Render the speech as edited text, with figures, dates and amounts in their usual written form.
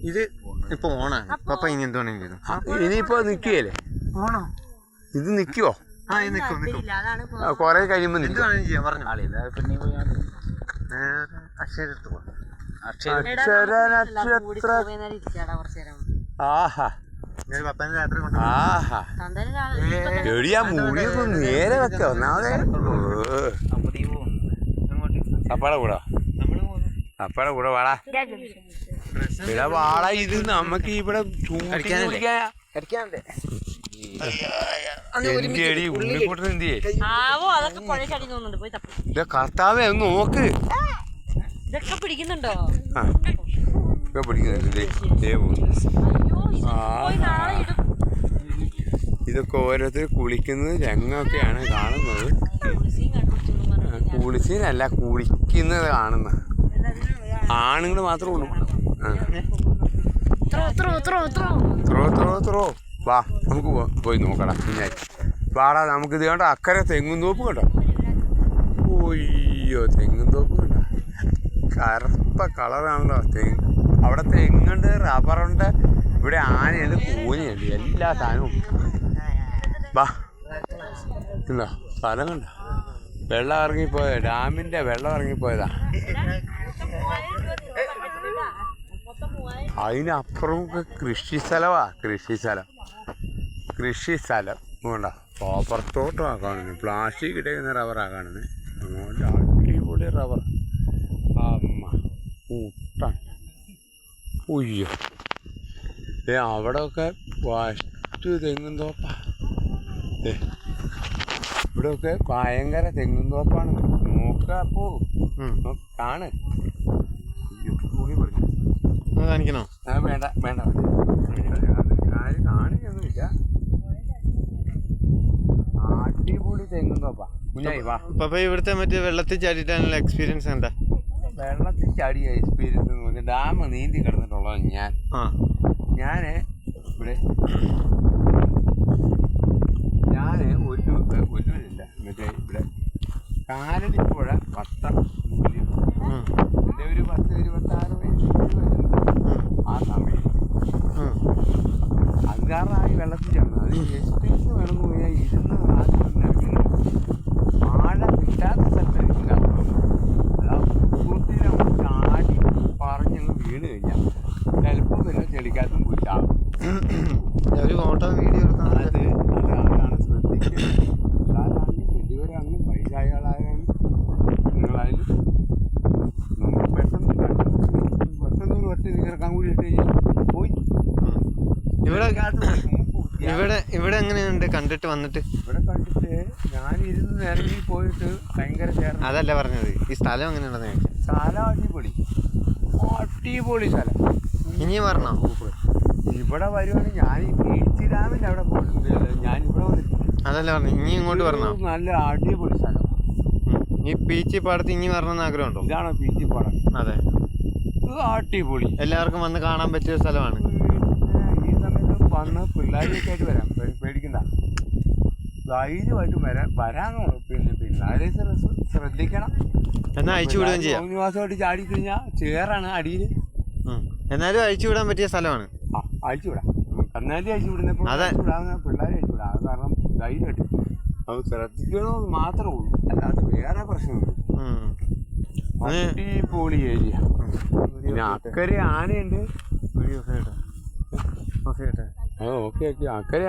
ഇത് ഇപ്പൊ ഓണാണ്. പപ്പ ഇനി എന്തുവേണം ചെയ്തു? ഇനിയിപ്പോ നിക്കുകയല്ലേ ഓണോ? ഇത് നിക്കുവോ? ആ ഇത് നിക്കും. കൊറേ കഴിയുമ്പോ എന്തുവേണം ചെയ്യാൻ പറഞ്ഞു. അക്ഷര എടിയാ മൂടിയൊക്കെ നേരെ വെക്ക ഒന്നാമതെ അപ്പാടെ കൂടാ അപ്പാടെ കൂടെ വാടാ ഇവിടെ വാടാ. ഇത് നമ്മക്ക് ഇവിടെ കർത്താവേ ഒന്ന് നോക്ക്. ഇതൊക്കെ പിടിക്കുന്നുണ്ടോ? ഇതൊക്കെ ഓരോരുത്തർ കുളിക്കുന്നത് രംഗമൊക്കെയാണ് കാണുന്നത്. കുളിസീനല്ല, കുളിക്കുന്നത് കാണുന്ന ആണുങ്ങൾ മാത്രമേ ഉള്ളൂ. ത്രോ വാ നമുക്ക് പോയി നോക്കടാ. പിന്നെ വാടാ, നമുക്ക് ഇത് കണ്ടോ അക്കരെ തെങ്ങും തോപ്പ് കേട്ടോ. ഒയ്യോ തെങ്ങും തോപ്പ് കേട്ടോ, കറുത്ത കളറാണല്ലോ തെങ്ങ്. അവിടെ തെങ്ങുണ്ട്, റബ്ബറുണ്ട്, ഇവിടെ ആനയുണ്ട്, കൂനയുണ്ട്, എല്ലാ സാധനവും. വാ ഇല്ല സ്ഥലം കണ്ട വെള്ളം ഇറങ്ങിപ്പോയ ഡാമിൻ്റെ വെള്ളം ഇറങ്ങിപ്പോയതാ. അതിനപ്പുറം കൃഷി സ്ഥലമാണ്. കൃഷി സ്ഥലം വേണ്ട പുറത്തോട്ടാണ് കാണുന്നത്. പ്ലാസ്റ്റിക് ഇട്ടേക്കുന്ന റബ്ബറാണ് കാണുന്നത്. അങ്ങോട്ട് അടിപൊളി റബ്ബർ. അമ്മ കൂട്ടാൻ ഉയ്യോ അവിടെയൊക്കെ ഫസ്റ്റ് തെങ്ങും തോപ്പാ. ഇവിടെയൊക്കെ ഭയങ്കര തെങ്ങും തോപ്പാണ്. നോക്കപ്പോ കാണ്. തുണി പറഞ്ഞു കാണിക്കണോ? വേണ്ട വേണ്ട, ആരും കാണിക്കൊന്നുമില്ല. അടിപൊളി തെങ്ങും തോപ്പാ. കുഞ്ഞായി വാ. പപ്പ ഇവിടുത്തെ മറ്റേ വെള്ളത്തിൽ ചാടിയിട്ടാണുള്ള എക്സ്പീരിയൻസ് എന്താ? വെള്ളത്തിൽ ചാടിയ എക്സ്പീരിയൻസ് എന്ന് പറഞ്ഞാൽ ഡാം നീന്തി കിടന്നിട്ടുള്ളത് ഞാൻ ഇവിടെ ഒന്നുമില്ല. മറ്റേ ഇവിടെ കാലടിപ്പുഴ വട്ടം എൻ്റെ ഒരു 10-26 വയസ്സ് ആ സമയം അഞ്ചാറായി വെള്ളത്തിൽ ചേർന്നു. അത് എക്സ്പീരിയൻസ് വേണമെന്ന് പറഞ്ഞാൽ ഇരുന്ന് ആദ്യം ഇറങ്ങുന്നു. ആഴ കിട്ടാത്ത സ്ഥലത്തായിരിക്കില്ല. കൂട്ടിനെ ചാടി പറഞ്ഞങ്ങ് വീണ് കഴിഞ്ഞാൽ ചിലപ്പോൾ വല്ല ചെടിക്കാത്തും പോയി ചാടും. ഒരു ഫോട്ടോ വീഡിയോ അതാണ് ശ്രദ്ധിക്കുന്നത്. അതാണെങ്കിൽ വലിയവരാണെങ്കിലും വൈകാരികളായാലും നിങ്ങളായാലും നമ്മൾ പെട്ടെന്ന് ഒരു ഒറ്റ ഇറക്കാൻ കൂടി ഇട്ട് കഴിഞ്ഞാൽ പോയി. ഇവിടെ എങ്ങനെയുണ്ട് കണ്ടിട്ട് വന്നിട്ട്? ഇവിടെ കണ്ടിട്ട് ഞാനിരുന്ന് ഇറങ്ങി പോയിട്ട് ഭയങ്കര ചേർന്ന്. അതല്ല പറഞ്ഞത്, ഈ സ്ഥലം എങ്ങനെയുണ്ടെന്ന് ചോദിച്ചാൽ. സ്ഥലം അടിപൊളി സ്ഥലം. ഇനിയും പറഞ്ഞോ? ഇവിടെ വരുവാണെങ്കിൽ ഞാൻ ഈ പീച്ചി ഡാമിൻ്റെ അവിടെ പോയിട്ടുണ്ട്. ഞാനിവിടെ വന്നിട്ടുണ്ട്. അതല്ല പറഞ്ഞു, ഇനി ഇങ്ങോട്ട് പറഞ്ഞോ? നല്ല അടിപൊളി സ്ഥലം. ഈ പീച്ചി പാടത്ത് ഇനി വരണമെന്ന് ആഗ്രഹമുണ്ടോ? ഇതാണോ പീച്ചി പാടം? അതെ, അടിപൊളി. എല്ലാവർക്കും വന്ന് കാണാൻ പറ്റിയ സ്ഥലമാണ്. ഈ സമയത്ത് വന്ന് പിള്ളേരൊക്കെ ആയിട്ട് വരാം, പേടിക്കണ്ട. ധൈര്യമായിട്ട് വരാനാണ്. പിന്നെ പിള്ളേരെ ശ്രദ്ധിക്കണം. എന്നാൽ അയച്ചു വിടുകയും ചെയ്യാം. നിവാസമായിട്ട് ചാടിക്കഴിഞ്ഞാൽ ചേറാണ് അടിയിൽ. എന്നാലും അയച്ചു വിടാൻ പറ്റിയ സ്ഥലമാണ്. അയച്ചു വിടാം. എന്നാലും അയച്ചു വിടുന്നപ്പോൾ പിള്ളേരെ അയച്ചു വിടാം. അത് കാരണം ധൈര്യമായിട്ട് അത് ശ്രദ്ധിക്കണമെന്ന് മാത്രമേ ഉള്ളൂ, അല്ലാതെ വേറെ പ്രശ്നമില്ല. അടിപൊളി ഏരിയ. പിന്നെ അക്കരെ ആനയുണ്ട്. വീഡിയോ ഓക്കെ ഓക്കെ അക്കരെ